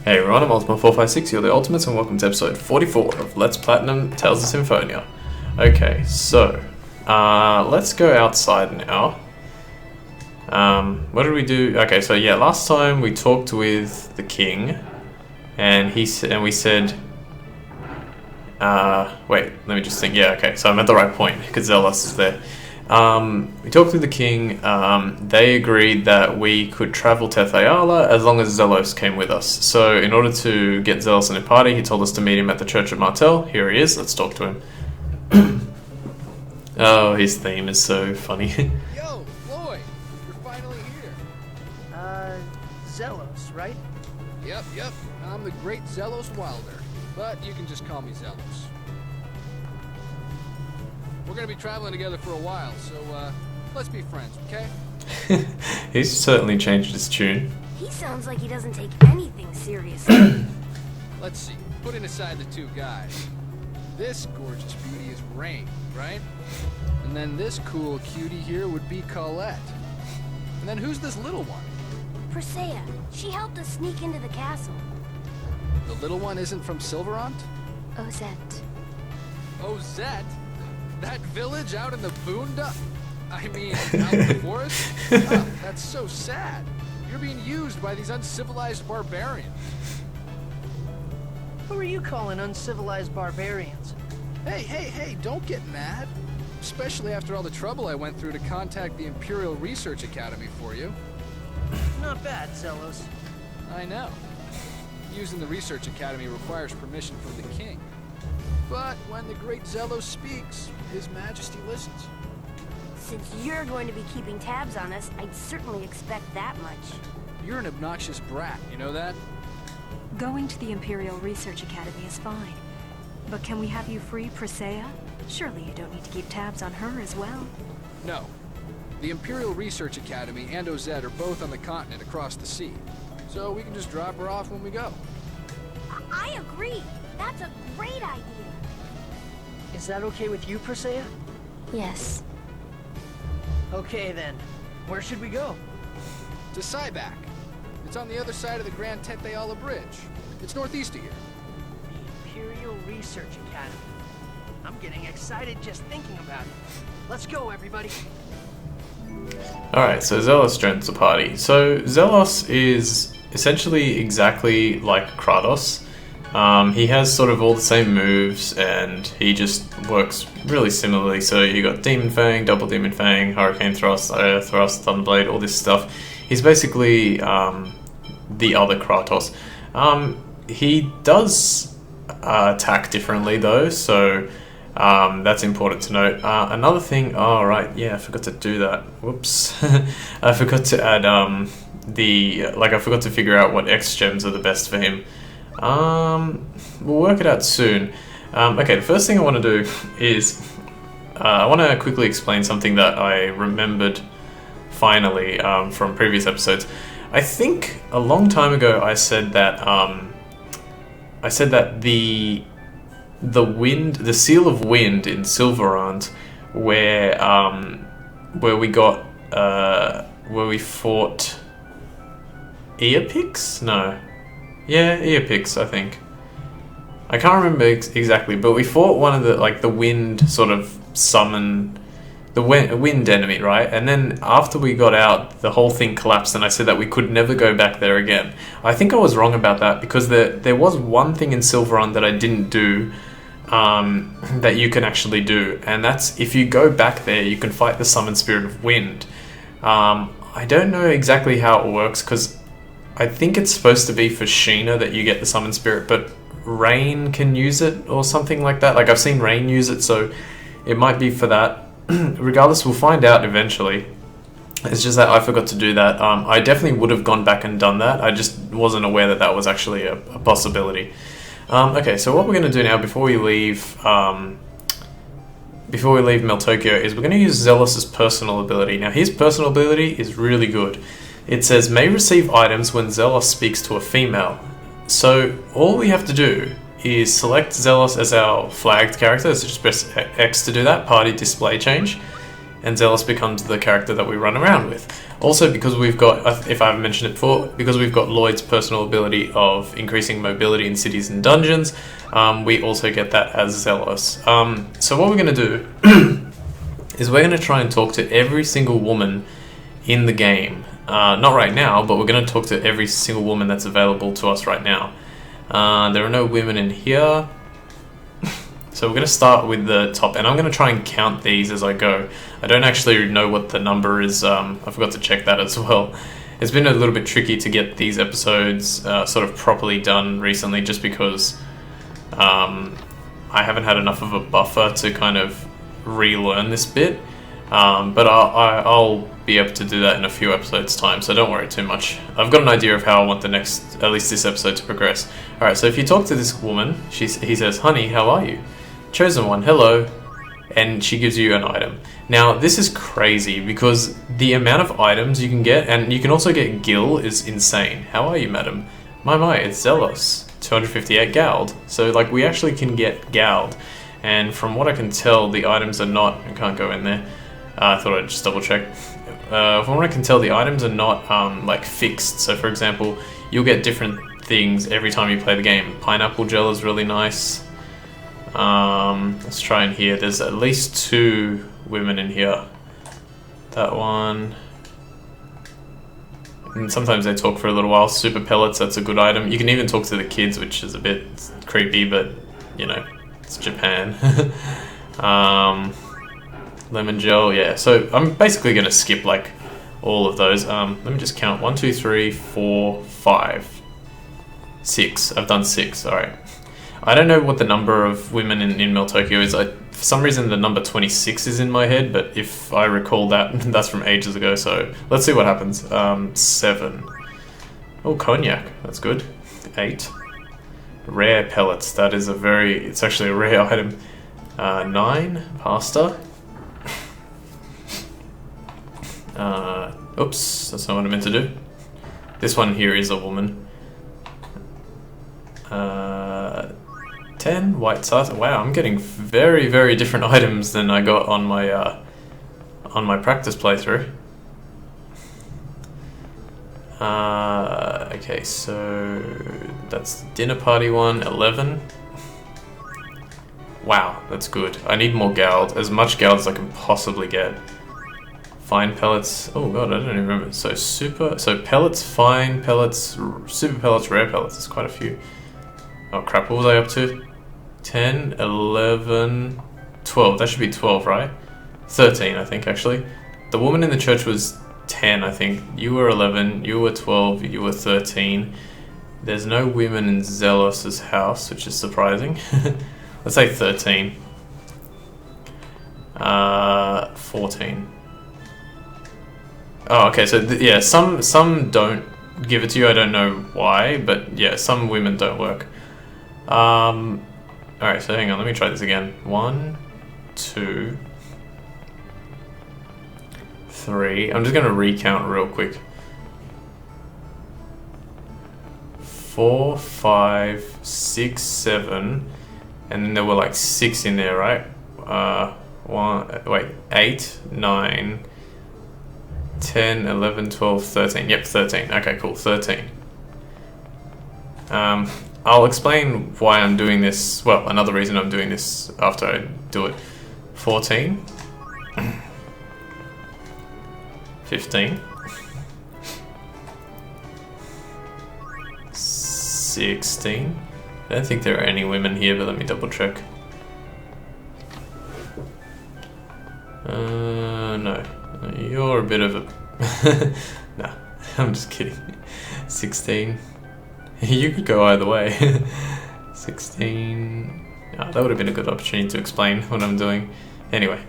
Hey everyone, I'm Ultima456, you're the Ultimates, and welcome to episode 44 of Let's Platinum Tales of Symphonia. Okay, so, let's go outside now. What did we do? Okay, so yeah, last time we talked with the king, and we said, wait, let me just think, yeah, okay, so I'm at the right point, because Zelos is there. We talked with the king. They agreed that we could travel to Thayala as long as Zelos came with us. So in order to get Zelos in a party, he told us to meet him at the Church of Martel. Here he is, let's talk to him. Oh, his theme is so funny. Yo, Floyd, you're finally here. Zelos, right? Yep, I'm the great Zelos Wilder, but you can just call me Zelos. We're gonna be traveling together for a while, so let's be friends, okay? He's certainly changed his tune. He sounds like he doesn't take anything seriously. Let's see, putting aside the two guys. This gorgeous beauty is Rain, right? And then this cool cutie here would be Colette. And then who's this little one? Presea, she helped us sneak into the castle. The little one isn't from Silverant? Ozette. Ozette? That village out in the boondock? I mean, out in the forest? Oh, that's so sad. You're being used by these uncivilized barbarians. Who are you calling uncivilized barbarians? Hey, don't get mad. Especially after all the trouble I went through to contact the Imperial Research Academy for you. Not bad, Zelos. I know. Using the Research Academy requires permission from the king. But when the great Zelos speaks, His Majesty listens. Since you're going to be keeping tabs on us, I'd certainly expect that much. You're an obnoxious brat, you know that? Going to the Imperial Research Academy is fine. But can we have you free Presea? Surely you don't need to keep tabs on her as well. No. The Imperial Research Academy and Ozette are both on the continent across the sea. So we can just drop her off when we go. I agree. That's a great idea. Is that okay with you, Presea? Yes. Okay then. Where should we go? To Cyback. It's on the other side of the Grand Teteala Bridge. It's northeast of here. The Imperial Research Academy. I'm getting excited just thinking about it. Let's go, everybody. Alright, so Zelos joins the party. So Zelos is essentially exactly like Kratos. He has sort of all the same moves, and he just works really similarly. So you got Demon Fang, Double Demon Fang, Hurricane Thrust, Air Thrust, Thunderblade, all this stuff. He's basically the other Kratos. He does attack differently though, so that's important to note. Another thing, oh right, yeah, I forgot to do that. Whoops. I forgot to add I forgot to figure out what X gems are the best for him. We'll work it out soon. Okay, the first thing I want to do is I want to quickly explain something that I remembered finally from previous episodes. I think a long time ago I said that the Seal of Wind in Silverant, where we fought Earpix? No. Yeah, Earpix, I think. I can't remember exactly, but we fought one of the wind sort of summon, the wind enemy, right? And then after we got out, the whole thing collapsed, and I said that we could never go back there again. I think I was wrong about that, because there was one thing in Silverun that I didn't do, that you can actually do, and that's if you go back there, you can fight the Summon Spirit of Wind. I don't know exactly how it works, because I think it's supposed to be for Sheena that you get the Summon Spirit, but Rain can use it or something like that. Like, I've seen Rain use it, so it might be for that. Regardless, we'll find out eventually. It's just that I forgot to do that. I definitely would have gone back and done that. I just wasn't aware that that was actually a possibility. Okay, so what we're going to do now before we leave Meltokio is we're going to use Zelos' personal ability. Now, his personal ability is really good. It says, may receive items when Zelos speaks to a female. So all we have to do is select Zelos as our flagged character, so just press X to do that, party display change. and Zelos becomes the character that we run around with. Also, because we've got, if I haven't mentioned it before, because we've got Lloyd's personal ability of increasing mobility in cities and dungeons, we also get that as Zelos. So what we're going to do is we're going to try and talk to every single woman in the game. Not right now, but we're going to talk to every single woman that's available to us right now. There are no women in here. So we're going to start with the top, and I'm going to try and count these as I go. I don't actually know what the number is. I forgot to check that as well. It's been a little bit tricky to get these episodes sort of properly done recently, just because I haven't had enough of a buffer to kind of relearn this bit. But I'll be able to do that in a few episodes time, so don't worry too much. I've got an idea of how I want at least this episode to progress. Alright, so if you talk to this woman, he says, "Honey, how are you?" Chosen one, hello. And she gives you an item. Now, this is crazy because the amount of items you can get, and you can also get Gil, is insane. How are you, madam? My, it's Zelos. 258 Gald. So, like, we actually can get Gald. And from what I can tell, the items are not... I can't go in there. I thought I'd just double check. From what I can tell, the items are not, like, fixed. So, for example, you'll get different things every time you play the game. Pineapple gel is really nice. Let's try in here. There's at least 2 women in here. That one. And sometimes they talk for a little while. Super pellets, that's a good item. You can even talk to the kids, which is a bit creepy, but, you know, it's Japan. Lemon gel, yeah. So I'm basically going to skip, like, all of those. Let me just count. 1, 2, 3, 4, 5, 6. I've done 6, alright. I don't know what the number of women in Meltokio is. For some reason the number 26 is in my head, but if I recall that, that's from ages ago, so let's see what happens. 7. Oh, cognac, that's good. 8. Rare pellets, that is it's actually a rare item. 9, pasta. Oops, that's not what I meant to do. This one here is a woman. 10, white sauce. Wow, I'm getting very, very different items than I got on my practice playthrough. Okay, so that's the dinner party one. 11. Wow, that's good. I need more Gald, as much Gald as I can possibly get. Fine pellets. Oh god, I don't even remember. So pellets, fine pellets, super pellets, rare pellets. There's quite a few. Oh crap, what was I up to? 10, 11, 12. That should be 12, right? 13, I think, actually. The woman in the church was 10, I think. You were 11, you were 12, you were 13. There's no women in Zelos' house, which is surprising. Let's say 13. 14. Oh, okay, so yeah, some don't give it to you. I don't know why, but yeah, some women don't work. Alright, so hang on, let me try this again. 1, 2, 3. I'm just going to recount real quick. 4, 5, 6, 7, and then there were like 6 in there, right? 8, 9, 10, 11, 12, 13. Yep, 13. Okay, cool, 13. I'll explain why I'm doing this. Well, another reason I'm doing this after I do it. 14. 15. 16. I don't think there are any women here, but let me double check. No. You're a bit of a... No, I'm just kidding. 16. You could go either way. 16... Oh, that would have been a good opportunity to explain what I'm doing. Anyway.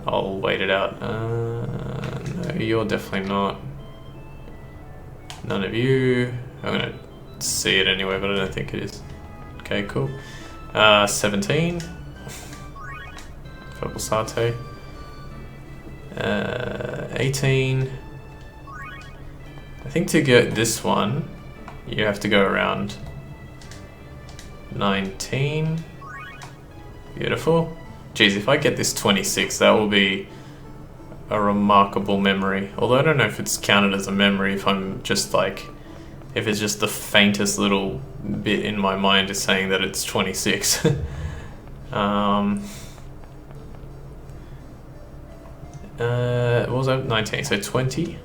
I'll wait it out. No, you're definitely not. None of you. I'm gonna see it anyway, but I don't think it is. Okay, cool. 17. Purple satay. 18. I think to get this one, you have to go around 19. Beautiful. Geez, if I get this 26, that will be a remarkable memory. Although I don't know if it's counted as a memory if I'm just like, if it's just the faintest little bit in my mind is saying that it's 26. What was that? 19, so 20.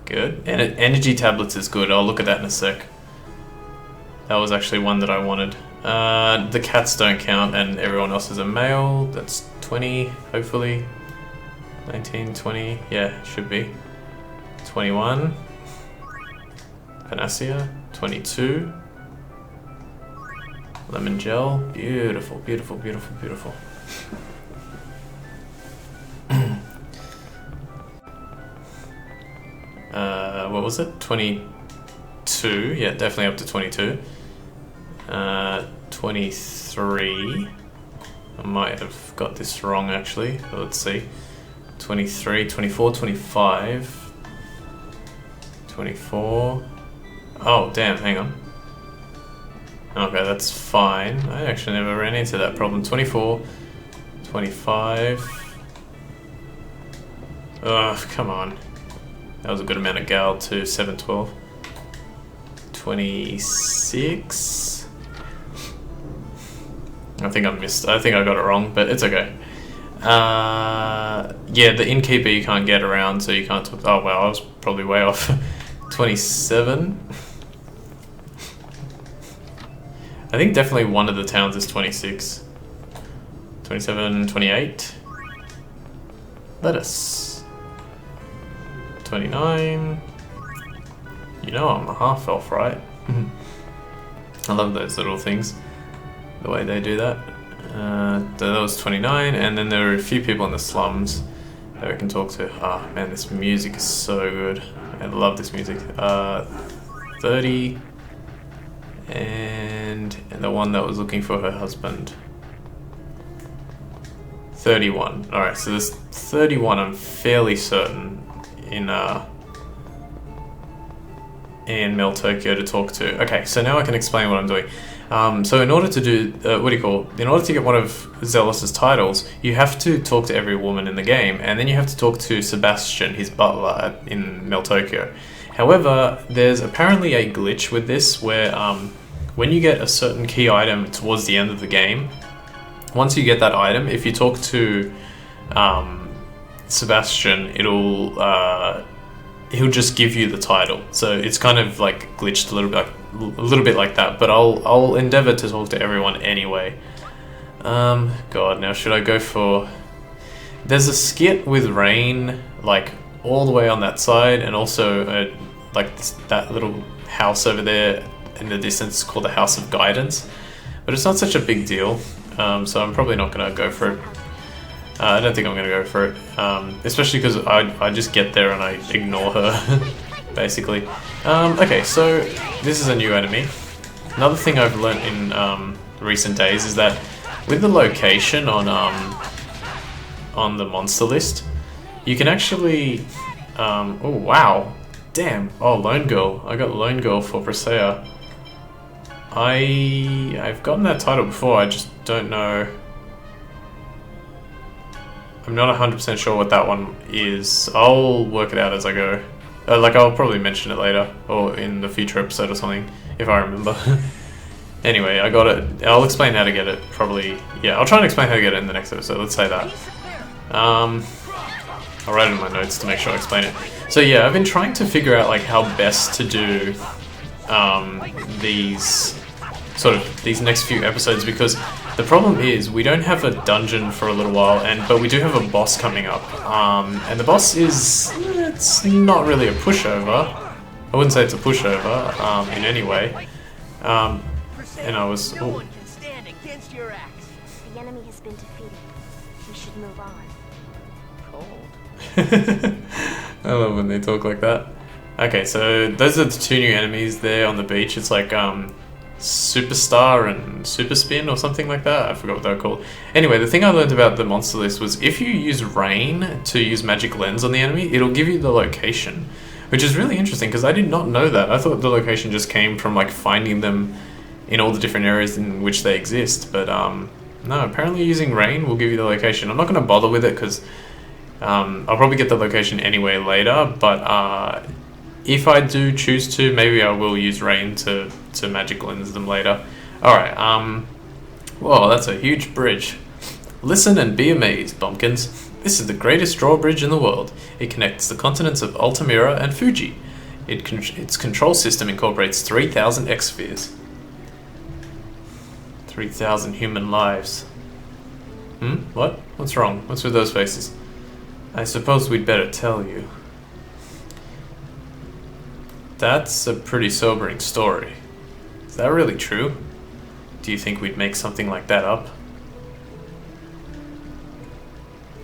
Good. And energy tablets is good. I'll look at that in a sec. That was actually one that I wanted. The cats don't count, and everyone else is a male. That's 20, hopefully. 19, 20. Yeah, should be. 21. Panacea. 22. Lemon gel. Beautiful, beautiful, beautiful, beautiful. What was it? 22. Yeah, definitely up to 22. 23. I might have got this wrong actually. But let's see. 23, 24, 25. 24. Oh, damn, hang on. Okay, that's fine. I actually never ran into that problem. 24, 25. Ugh, come on. That was a good amount of gal too. 7, 12. 26. I think I got it wrong, but it's okay. Yeah, the innkeeper you can't get around, so you can't talk. Oh wow, I was probably way off. 27. I think definitely one of the towns is 26. 27, 28. Lettuce. 29. You know I'm a half elf, right? I love those little things. The way they do that. That was 29, and then there are a few people in the slums that we can talk to. Ah, man, this music is so good. I love this music. 30. And the one that was looking for her husband. 31. Alright, so there's 31 I'm fairly certain in Meltokio to talk to. Okay, so now I can explain what I'm doing. So in order to do, in order to get one of Zelos' titles, you have to talk to every woman in the game, and then you have to talk to Sebastian, his butler in Meltokio. However, there's apparently a glitch with this where when you get a certain key item towards the end of the game, once you get that item, if you talk to Sebastian, he'll just give you the title. So it's kind of like glitched a little bit like that. But I'll endeavor to talk to everyone anyway. God, now should I go for? There's a skit with Rain, like all the way on that side, and also like that little house over there in the distance called the House of Guidance. But it's not such a big deal, so I'm probably not gonna go for it. I don't think I'm gonna go for it, especially because I just get there and I ignore her, basically. Okay, so this is a new enemy. Another thing I've learnt in recent days is that with the location on the monster list, you can actually. Oh wow, damn! Oh, Lone Girl. I got Lone Girl for Presea. I've gotten that title before. I just don't know. I'm not 100% sure what that one is. I'll work it out as I go. Like, I'll probably mention it later, or in the future episode or something, if I remember. Anyway, I got it. I'll explain how to get it, probably. Yeah, I'll try and explain how to get it in the next episode, let's say that. I'll write it in my notes to make sure I explain it. So yeah, I've been trying to figure out, like, how best to do these next few episodes, because the problem is we don't have a dungeon for a little while, but we do have a boss coming up, and the boss it's not really a pushover. I wouldn't say it's a pushover in any way. And I was No one can stand against your axe. The enemy has been defeated. We should move on. Cold. I love when they talk like that. Okay, so those are the two new enemies there on the beach. It's like Superstar and Super Spin or something like that. I forgot what they're called. Anyway, the thing I learned about the monster list was if you use Rain to use Magic Lens on the enemy, it'll give you the location, which is really interesting because I did not know that. I thought the location just came from like finding them in all the different areas in which they exist, but no, apparently using Rain will give you the location. I'm not going to bother with it because I'll probably get the location anyway later, but if I do choose to, maybe I will use rain to magic lens them later. Alright, whoa, that's a huge bridge. Listen and be amazed, bumpkins. This is the greatest drawbridge in the world. It connects the continents of Altamira and Fuji. Its control system incorporates 3,000 exspheres. 3,000 human lives. What? What's wrong? What's with those faces? I suppose we'd better tell you. That's a pretty sobering story. Is that really true? Do you think we'd make something like that up?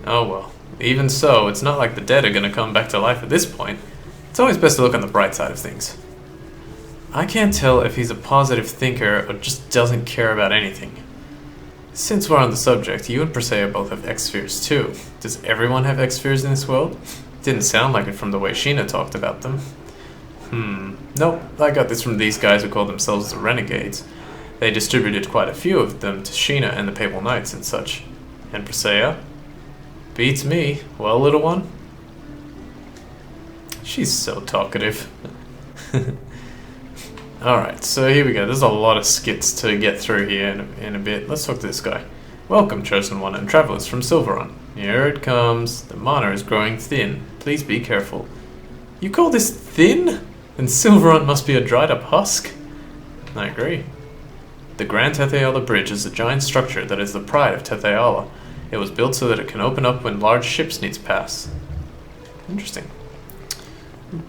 Oh well. Even so, it's not like the dead are gonna come back to life at this point. It's always best to look on the bright side of things. I can't tell if he's a positive thinker or just doesn't care about anything. Since we're on the subject, you and Persea both have X-spheres too. Does everyone have X-spheres in this world? Didn't sound like it from the way Sheena talked about them. Nope, I got this from these guys who call themselves the Renegades. They distributed quite a few of them to Sheena and the Papal Knights and such. And Persea? Beats me. Well, little one? She's so talkative. Alright, so here we go. There's a lot of skits to get through here in a bit. Let's talk to this guy. Welcome, Chosen One and Travelers from Silveron. Here it comes. The mana is growing thin. Please be careful. You call this thin? Then Silveron must be a dried up husk? I agree. The Grand Tetheala Bridge is a giant structure that is the pride of Tetheala. It was built so that it can open up when large ships need to pass. Interesting.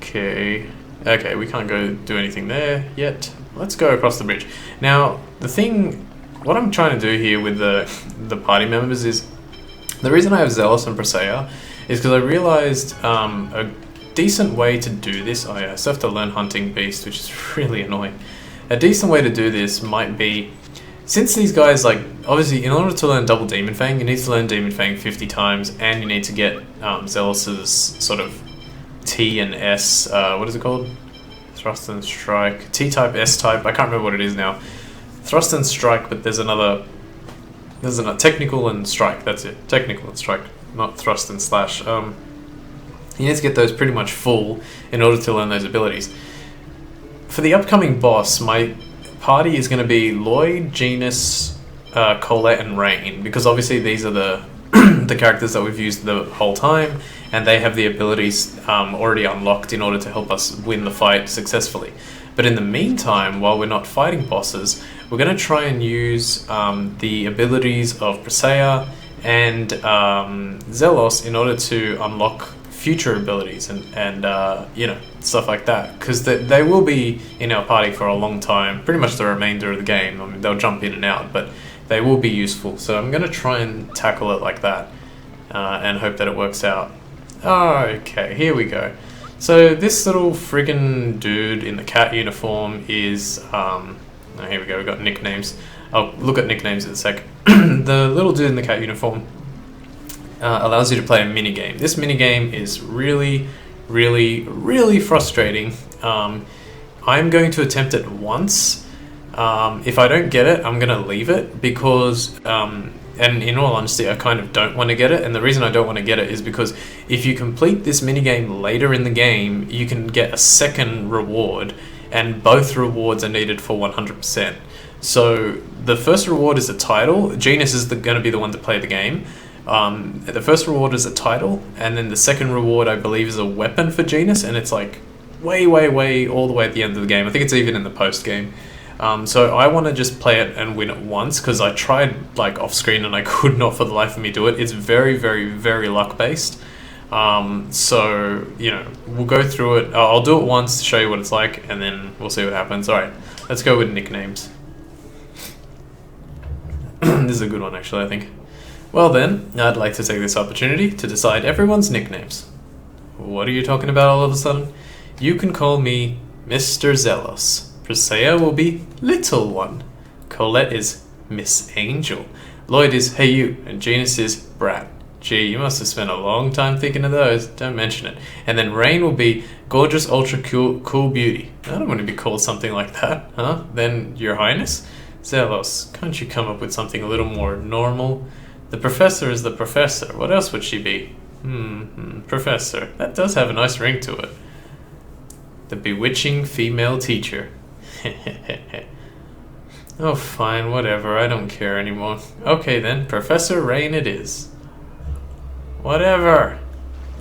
Okay, we can't go do anything there yet. Let's go across the bridge. Now, what I'm trying to do here with the party members is, the reason I have Zelos and Persea is because I realized a decent way to do this, oh yeah, I still have to learn Hunting Beast, which is really annoying. A decent way to do this might be, since these guys, like, obviously in order to learn Double Demon Fang, you need to learn Demon Fang 50 times, and you need to get Zelos's sort of T and S, what is it called? Thrust and Strike. T-type, S-type, I can't remember what it is now. Thrust and Strike, but there's another Technical and Strike, that's it. Technical and Strike, not Thrust and Slash. You need to get those pretty much full in order to learn those abilities. For the upcoming boss, my party is going to be Lloyd, Genus, Colette, and Rain, because obviously these are the the characters that we've used the whole time, and they have the abilities already unlocked in order to help us win the fight successfully. But in the meantime, while we're not fighting bosses, we're going to try and use the abilities of Persea and Zelos in order to unlock future abilities and you know, stuff like that, because they will be in our party for a long time, pretty much the remainder of the game. I mean, they'll jump in and out, but they will be useful, so I'm going to try and tackle it like that and hope that it works out. Okay, here we go. So this little friggin' dude in the cat uniform is here we go, we've got nicknames. I'll look at nicknames in a sec. The little dude in the cat uniform allows you to play a minigame. This minigame is really, really, really frustrating. I'm going to attempt it once. If I don't get it, I'm going to leave it because, and in all honesty, I kind of don't want to get it. And the reason I don't want to get it is because if you complete this minigame later in the game, you can get a second reward, and both rewards are needed for 100%. So the first reward is a title. Genus is going to be the one to play the game. The first reward is a title, and then the second reward, I believe, is a weapon for Genus, and it's like way, way, way all the way at the end of the game. I think it's even in the post game. So I want to just play it and win it once, because I tried like off screen and I could not for the life of me do it. It's very, very, very luck based. So, you know, we'll go through it. I'll do it once to show you what it's like, and then we'll see what happens. Alright, let's go with nicknames. This is a good one, actually, I think. Well then, I'd like to take this opportunity to decide everyone's nicknames. What are you talking about all of a sudden? You can call me Mr. Zelos. Persea will be Little One. Colette is Miss Angel. Lloyd is Hey You, and Genus is Brat. Gee, you must have spent a long time thinking of those. Don't mention it. And then Rain will be Gorgeous Ultra Cool Beauty. I don't want to be called something like that, huh? Then Your Highness? Zelos, can't you come up with something a little more normal? The Professor is the Professor. What else would she be? Professor. That does have a nice ring to it. The bewitching female teacher. Oh, fine, whatever. I don't care anymore. Okay then, Professor Rain it is. Whatever.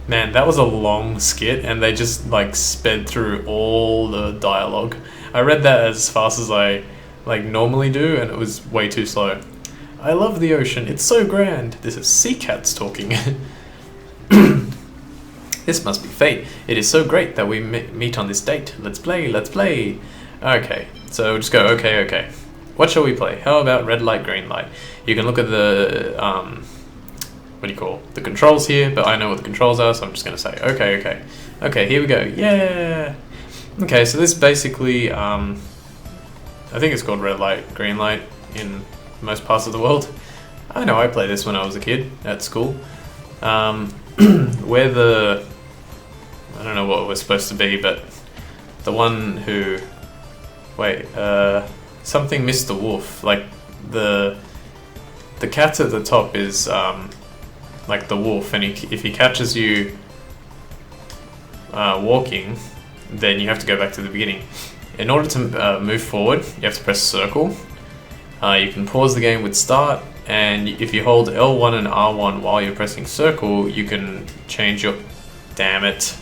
Man, that was a long skit, and they just like sped through all the dialogue. I read that as fast as I like normally do, and it was way too slow. I love the ocean. It's so grand. This is sea cats talking. This must be fate. It is so great that we meet on this date. Let's play. Let's play. Okay, so we'll just go. Okay. What shall we play? How about red light, green light? You can look at the what do you call the controls here, but I know what the controls are, so I'm just gonna say okay, here we go. Yeah. Okay, so this basically I think it's called red light, green light in most parts of the world. I know I played this when I was a kid at school. We're the I don't know what we're supposed to be, but the one who something Mr. Wolf, like the cat at the top is like the wolf, and if he catches you walking, then you have to go back to the beginning. In order to move forward, you have to press circle. You can pause the game with start, and if you hold L1 and R1 while you're pressing circle, you can change your... Damn it.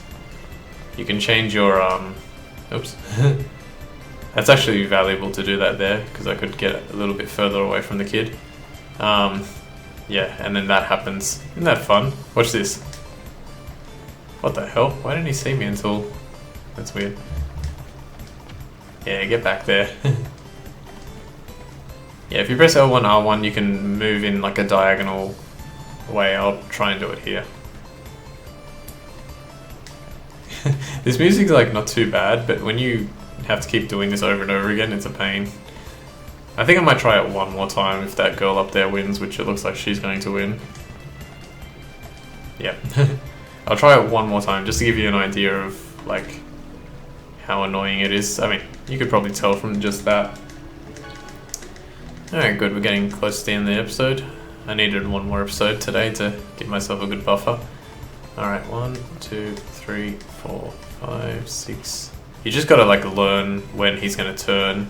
You can change your... Oops. That's actually valuable to do that there, because I could get a little bit further away from the kid. Yeah, and then that happens. Isn't that fun? Watch this. What the hell? Why didn't he see me until... That's weird. Yeah, get back there. Yeah, if you press L1, R1, you can move in like a diagonal way. I'll try and do it here. This music's like not too bad, but when you have to keep doing this over and over again, it's a pain. I think I might try it one more time if that girl up there wins, which it looks like she's going to win. Yeah. I'll try it one more time just to give you an idea of like how annoying it is. I mean, you could probably tell from just that. Alright, good, we're getting close to the end of the episode. I needed one more episode today to give myself a good buffer. Alright, 1, 2, 3, 4, 5, 6. You just gotta like learn when he's gonna turn.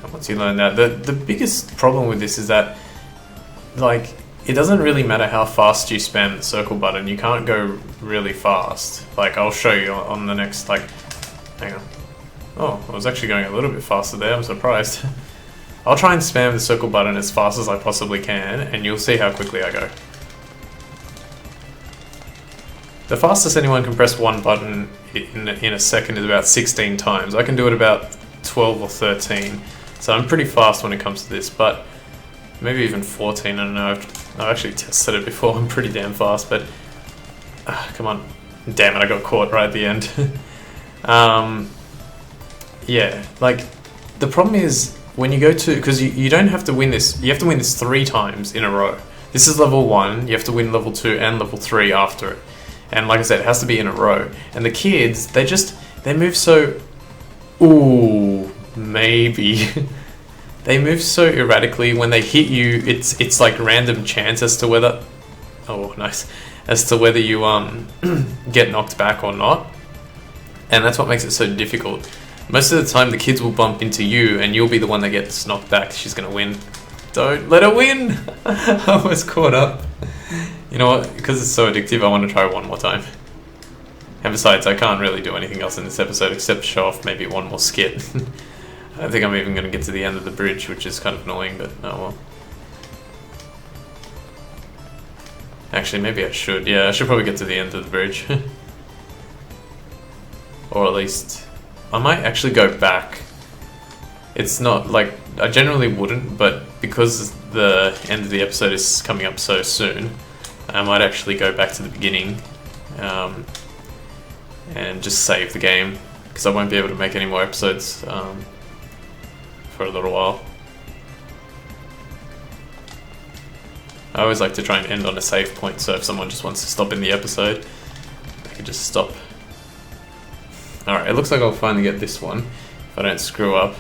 And once you learn that, the biggest problem with this is that like it doesn't really matter how fast you spam the circle button, you can't go really fast. Like I'll show you on the next like, hang on. Oh, I was actually going a little bit faster there, I'm surprised. I'll try and spam the circle button as fast as I possibly can, and you'll see how quickly I go. The fastest anyone can press one button in a second is about 16 times. I can do it about 12 or 13, so I'm pretty fast when it comes to this, but maybe even 14, I don't know. I've actually tested it before, I'm pretty damn fast, but come on. Damn it, I got caught right at the end. Yeah, like, the problem is, when you go to, because you don't have to win this, you have to win this 3 times in a row. This is level 1, you have to win level 2 and level 3 after it. And like I said, it has to be in a row. And the kids, they move so, ooh, maybe. They move so erratically. When they hit you, it's like random chance as to whether, oh nice, as to whether you get knocked back or not. And that's what makes it so difficult. Most of the time the kids will bump into you and you'll be the one that gets knocked back. She's gonna win. Don't let her win! I was caught up. You know what, because it's so addictive, I want to try one more time. And besides, I can't really do anything else in this episode except show off maybe one more skit. I think I'm even going to get to the end of the bridge, which is kind of annoying, but oh well. Actually, maybe I should. Yeah, I should probably get to the end of the bridge. Or at least... I might actually go back. It's not, like, I generally wouldn't, but because the end of the episode is coming up so soon, I might actually go back to the beginning and just save the game, because I won't be able to make any more episodes for a little while. I always like to try and end on a save point, so if someone just wants to stop in the episode, they can just stop. Alright, it looks like I'll finally get this one, if I don't screw up.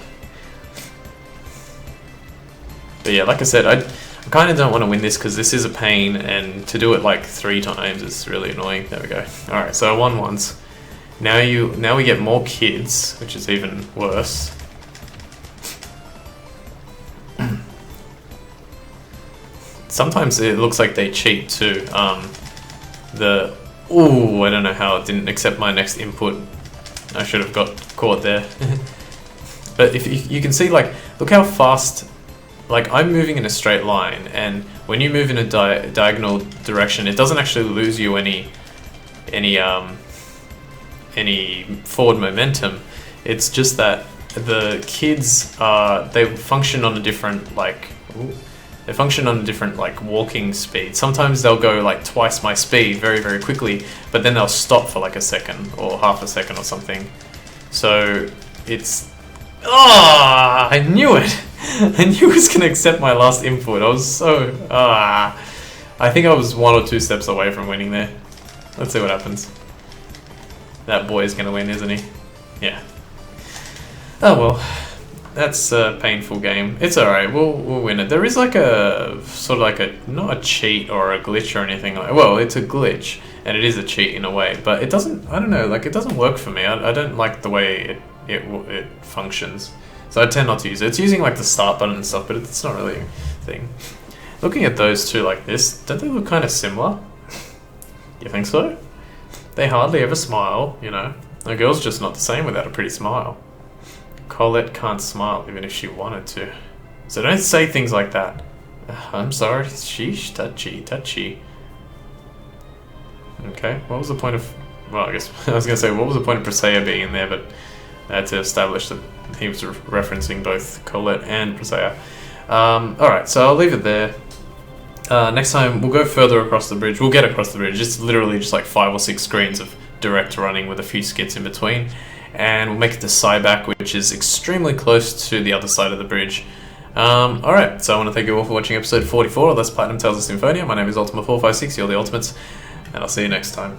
But yeah, like I said, I kind of don't want to win this because this is a pain, and to do it like 3 times is really annoying. There we go. Alright, so I won once. Now we get more kids, which is even worse. Sometimes it looks like they cheat too. Ooh, I don't know how it didn't accept my next input. I should have got caught there. But if you can see, like, look how fast, like, I'm moving in a straight line, and when you move in a diagonal direction, it doesn't actually lose you any forward momentum. It's just that the kids they function on a different walking speed. Sometimes they'll go like twice my speed very, very quickly, but then they'll stop for like a second or half a second or something. So it's I knew it. I knew it was gonna accept my last input. I was so I think I was 1 or 2 steps away from winning there. Let's see what happens. That boy is gonna win, isn't he? Yeah. Oh well. That's a painful game. It's alright, we'll win it. There is like a, sort of like a, not a cheat or a glitch or anything like, well, it's a glitch, and it is a cheat in a way, but it doesn't, I don't know, like, it doesn't work for me. I don't like the way it functions. So I tend not to use it. It's using like the start button and stuff, but it's not really a thing. Looking at those two like this, don't they look kind of similar? You think so? They hardly ever smile, you know. A girl's just not the same without a pretty smile. Colette can't smile even if she wanted to. So don't say things like that. I'm sorry, sheesh, touchy. Okay, what was the point of... Well, I guess I was going to say, what was the point of Presea being in there, but I had to establish that he was referencing both Colette and Presea. Alright, so I'll leave it there. Next time, we'll go further across the bridge. We'll get across the bridge. It's literally just like 5 or 6 screens of direct running with a few skits in between. And we'll make it to Cyback, which is extremely close to the other side of the bridge. Alright, so I want to thank you all for watching episode 44 of Let's Platinum Tales of Symphonia. My name is Ultima456, you're the Ultimates, and I'll see you next time.